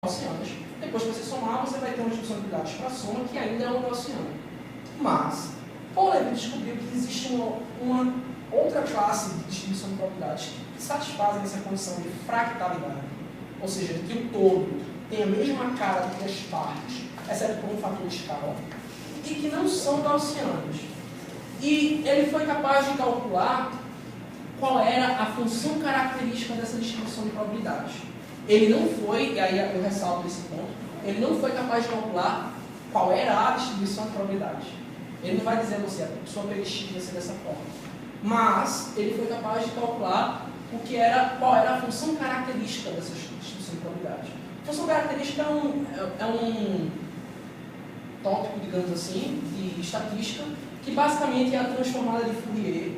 gaussianas. Depois que você somar, você vai ter uma distribuição de probabilidades para a soma que ainda é uma gaussiana. Mas, Paul Levy descobriu que existe uma outra classe de distribuição de probabilidades que satisfazem essa condição de fractalidade. Ou seja, que o todo tem a mesma cara que as partes, exceto por um fator de escala, e que não são gaussianas. E ele foi capaz de calcular qual era a função característica dessa distribuição de probabilidades. Ele não foi, e aí eu ressalto esse ponto, ele não foi capaz de calcular qual era a distribuição de probabilidades. Ele não vai dizer a você, a sua PX vai ser dessa forma. Mas ele foi capaz de calcular qual era a função característica dessa distribuição de probabilidades. A função característica é um tópico, digamos assim, de estatística, que basicamente é a transformada de Fourier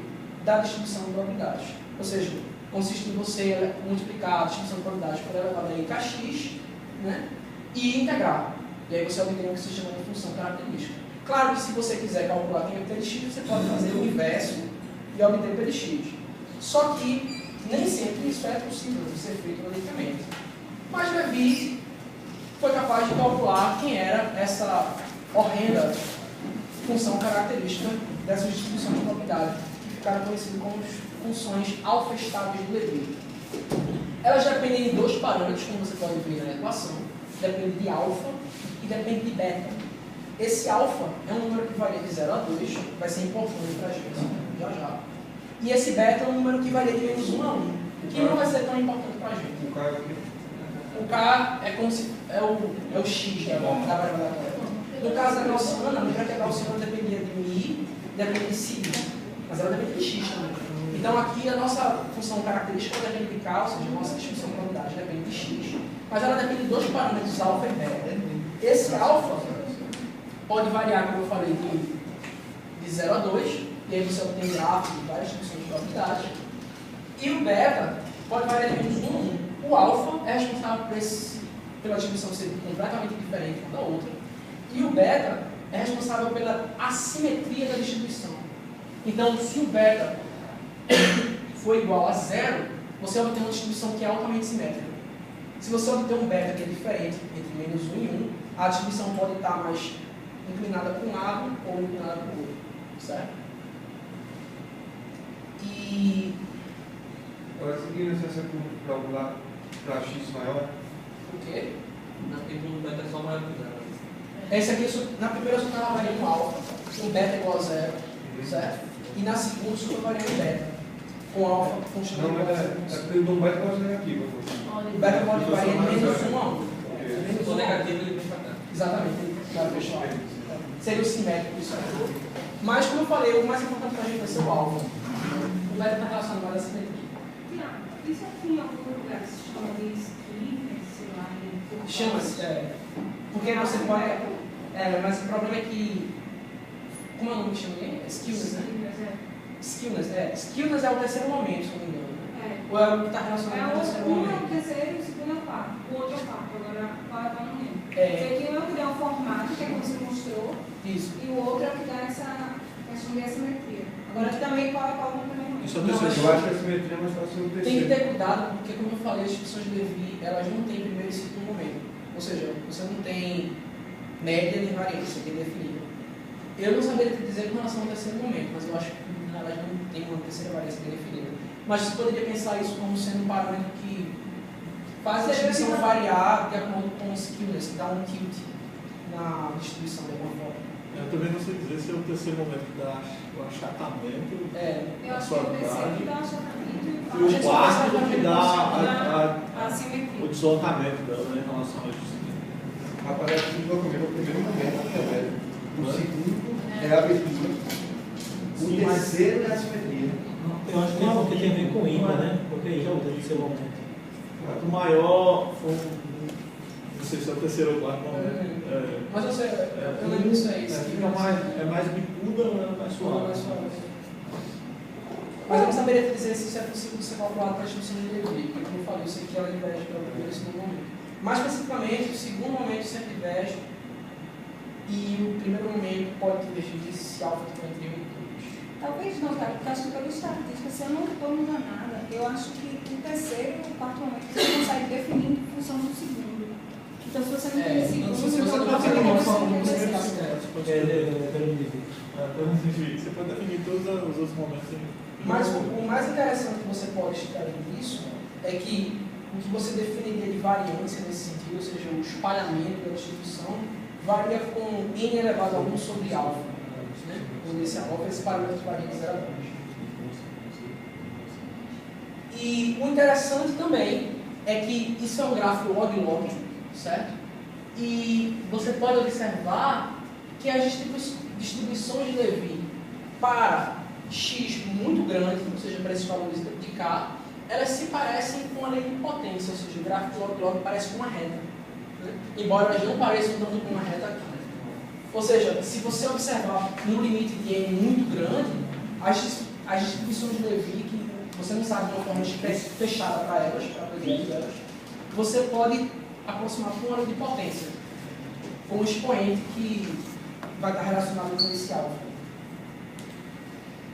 da distribuição de probabilidades. Ou seja, consiste em você multiplicar a distribuição de probabilidades por elevado a kx, né, e integrar. E aí você obtém o que se chama de função característica. Claro que se você quiser calcular quem é PDX, você pode fazer o inverso e obter PDX. Só que nem sempre isso é possível de ser feito logicamente. Mas Levy foi capaz de calcular quem era essa horrenda função característica dessas distribuições de probabilidade, que ficaram conhecidas como funções alfa estáveis de Levy. Elas dependem de dois parâmetros, como você pode ver na equação. Depende de alfa e depende de beta. Esse alfa é um número que varia de 0 a 2, vai ser importante para a gente já já. E esse beta é um número que varia de menos 1 a 1, que não vai ser tão importante para a gente. O K é o quê? O K é como se é o X da variável. No caso da gaussiana, lembra que a gaussiana dependia de μ, depende de si, mas ela depende de x também. Então aqui a nossa função característica depende de K, ou seja, a nossa distribuição de probabilidade depende de x, mas ela depende de dois parâmetros, alfa e beta. Esse alfa pode variar, como eu falei, de 0 a 2, e aí você obtém gráficos de várias distribuições de probabilidade. E o beta pode variar de menos 1 a 1. O alfa é responsável pela distribuição ser completamente diferente uma da outra. E o beta é responsável pela assimetria da distribuição. Então, se o beta for igual a 0, você obtém uma distribuição que é altamente simétrica. Se você obter um beta que é diferente entre menos 1 e 1, a distribuição pode estar mais inclinada para um lado ou inclinada para o outro. Certo? E... Agora, seguindo se você calcular para x maior. O quê? Na pergunta vai ter só maior que 0. Esse aqui, na primeira, eu só estava variando alfa, com beta igual a 0, certo? E na segunda, eu só estou variando beta, com alfa continuando Não, igual a mas 0. é porque o beta pode ser negativo. O beta pode variar de menos 1 a 1. Se for negativo, ele vem para cá. Exatamente, claro, fechou. Seria o simétrico isso aí. Mas, como eu falei, o mais importante para a gente vai ser o alfa. O beta está relacionado mais a simetria. Isso aqui em algum lugar se chama de skinner, sei lá. Chama-se, porque você pode... mas o problema é que... Como é o nome que chama aí? Skillness, né? Skillness é o terceiro momento, se não me engano. Ou é o que está relacionado ao terceiro Um é o momento? terceiro e o segundo é o quarto. O outro é o quarto, agora qual é o nome? É. Esse aqui é o que dá o formato, que é como você mostrou, Isso. e o outro é o que dá essa questão de assimetria. Agora aqui também qual é o também não. Isso é o Não, terceiro. Eu acho que a simetria é mais fácil no Tem que terceiro. ter cuidado, porque como eu falei, as distribuições de Levy, elas não têm primeiro e segundo momento. Ou seja, você não tem média nem variância, tem definida. Eu não saberia te dizer com relação ao terceiro momento, mas eu acho que elas não tem uma terceira variância bem definida. Mas você poderia pensar isso como sendo um parâmetro que faz a distribuição variar de acordo com o skewness, que dá um tilt na distribuição de alguma forma. Eu também não sei dizer se é o terceiro momento que dá o achatamento, Eu a acho que é o terceiro suavidade, que dá o achatamento e o quarto que dá a assimetria. o deslocamento dela, né, em relação ao seguinte. Aparece o deslocamento no primeiro momento, que é o beta. O segundo é a abertura. O terceiro é a simetria. Eu acho que é porque tem a ver com ímã, né? Porque aí já usa de seu momento. Quanto maior for, não sei se é o terceiro ou quarto momento. Mas eu lembro disso aí. É mais bicuda ou é mais suave? Mas eu não saberia te dizer se isso é possível de ser calculado para a distribuição de Levy, porque como eu falei, eu sei que ela diverge para o primeiro e segundo momento. Mais especificamente, o segundo momento sempre diverge e o primeiro momento pode divergir se alfa for entre 1 e 2. Talvez não, cara, porque eu acho que pela estatística, se eu não estou enganada, eu acho que o terceiro e o quarto momento você consegue definir em função do segundo. Então, se você não tem esse então, segundo, se você então não tem provavelmente uma forma você como tem você que faz descer. Você pode definir todos os outros momentos. Mas o mais interessante que você pode extrair disso é que o que você definiria de variância nesse sentido, ou seja, o espalhamento da distribuição, varia com n elevado a 1 sobre alfa. Né? Quando esse alfa, esse parâmetro varia de 0 a 2. E o interessante também é que isso é um gráfico log-log, certo? E você pode observar que as distribuições de Levi para x muito grande, ou seja, para esses valores de k, elas se parecem com a lei de potência, ou seja, o gráfico log-log parece com uma reta. Né? Embora elas não pareçam tanto com uma reta aqui. Ou seja, se você observar no limite de n muito grande, as distribuições de Levi, que você não sabe de uma forma fechada para elas, para a maioria delas, você pode aproximar com uma lei de potência, com um expoente que vai estar relacionado com esse alfa.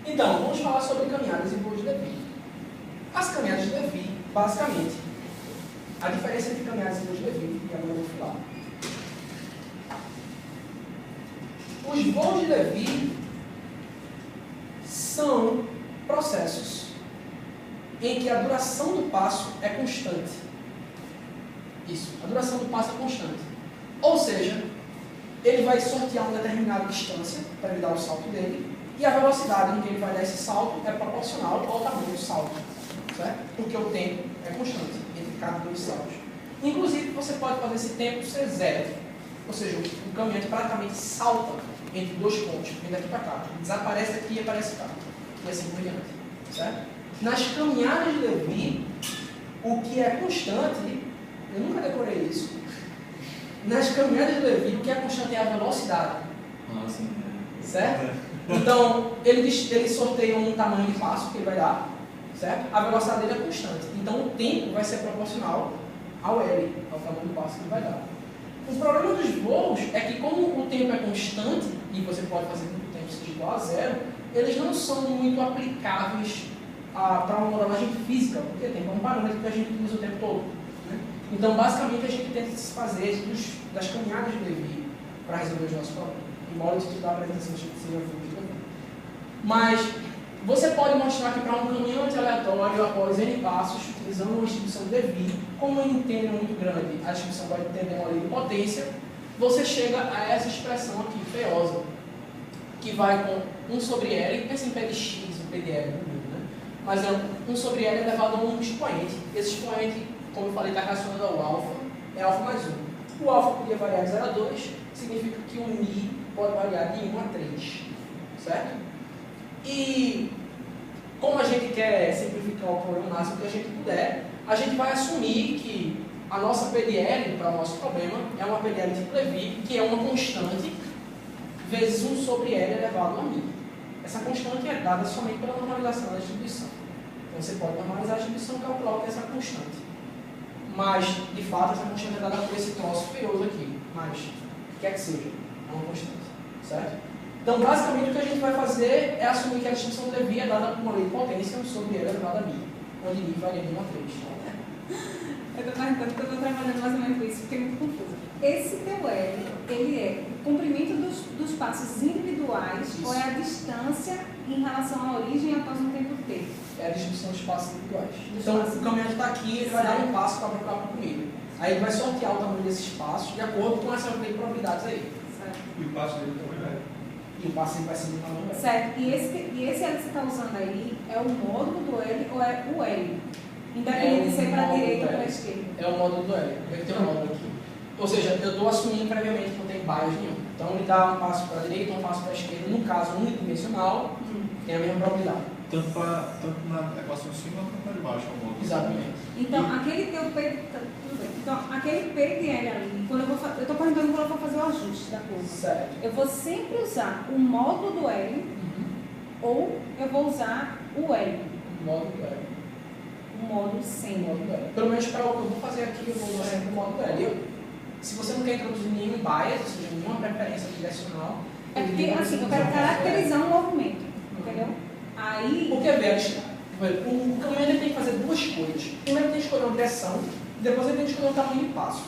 Então, vamos falar sobre caminhadas e voos de Levi. As caminhadas de Levi, basicamente, a diferença entre caminhadas e voos de Levi, e agora eu vou falar. Os voos de Levi são processos em que a duração do passo é constante. Isso, a duração do passo é constante. Ou seja, ele vai sortear uma determinada distância para ele dar o salto dele, e a velocidade em que ele vai dar esse salto é proporcional ao tamanho do salto, certo? Porque o tempo é constante entre cada dois saltos. Inclusive, você pode fazer esse tempo ser zero, ou seja, o caminhante praticamente salta entre dois pontos, vem daqui para cá, desaparece aqui e aparece cá, e assim por diante, certo? Nas caminhadas de Levi, o que é constante, eu nunca decorei isso, nas caminhadas de Levi, o que é constante é a velocidade, certo? Então, ele sorteia um tamanho de passo que ele vai dar, certo? A velocidade dele é constante. Então, o tempo vai ser proporcional ao L, ao tamanho do passo que ele vai dar. O problema dos voos é que, como o tempo é constante, e você pode fazer com que o tempo seja igual a zero, eles não são muito aplicáveis para uma modelagem física, porque tempo é um parâmetro que a gente usa o tempo todo. Né? Então, basicamente, a gente tenta se fazer das caminhadas de Levi para resolver os nossos problemas. Embora o título da apresentação seja fluido. Mas você pode mostrar que para um caminhante aleatório, após N passos, utilizando uma distribuição de Levi, como em um N muito grande, a distribuição vai ter uma lei de potência, você chega a essa expressão aqui, feiosa, que vai com 1 sobre L, pensa em P de x, o P de L, né? Mas é 1 sobre L elevado a um expoente. Esse expoente, como eu falei, está relacionado ao alfa, é alfa mais 1. O alfa podia variar de 0 a 2, significa que o mi pode variar de 1 a 3, certo? E como a gente quer simplificar o problema o máximo que a gente puder, a gente vai assumir que a nossa PDL para o nosso problema é uma PDL tipo Levi, que é uma constante vezes 1 sobre L elevado a mi. Essa constante é dada somente pela normalização da distribuição. Então você pode normalizar a distribuição e calcular o que é essa constante. Mas, de fato, essa constante é dada por esse troço feioso aqui. Mas, quer que seja, é uma constante. Certo? Então, basicamente, o que a gente vai fazer é assumir que a distribuição de Levi é dada por uma lei de potência sobre L elevado a mi, onde mi varia de 1 a 3. Eu estou perguntando porque eu estou trabalhando mais ou menos com isso, fiquei muito confusa. Esse teu L, ele é o comprimento dos passos individuais Isso. ou é a distância em relação à origem após um tempo T? É a distribuição dos passos individuais. Dos Então, passos. o caminhante está aqui, ele vai dar um passo para procurar o comprido. Aí ele vai sortear o tamanho desses passos de acordo com essa lei de probabilidades aí. Certo. E o passo dele também vai. E o passo ele vai ser do tamanho dela. Certo. E esse L que você está usando aí é o módulo do L ou é o L? Independente de ser para a direita ou para a esquerda. É o módulo do L. Ele tem um módulo aqui. Ou seja, eu estou assumindo previamente que não tem bias nenhum. Então ele dá um passo para a direita, um passo para a esquerda. No caso unidimensional, tem a mesma probabilidade. Tanto na equação de cima quanto na de baixo. Exatamente. Então, aquele teu P, tudo bem. Então, aquele P de L ali, quando eu estou perguntando quando eu vou fazer o ajuste da curva. Certo. Eu vou sempre usar o módulo do L ou eu vou usar o L, O módulo do L. o módulo O sem. módulo do L. Pelo menos para o que eu vou fazer aqui, eu vou usar sempre o módulo do L. Se você não quer introduzir nenhum bias, ou seja, nenhuma preferência direcional, É porque, assim, eu quero caracterizar um movimento, entendeu? Aí, Porque, veja, o caminhante tem que fazer duas coisas. Primeiro ele tem que escolher uma direção, depois ele tem que escolher um tamanho de passo.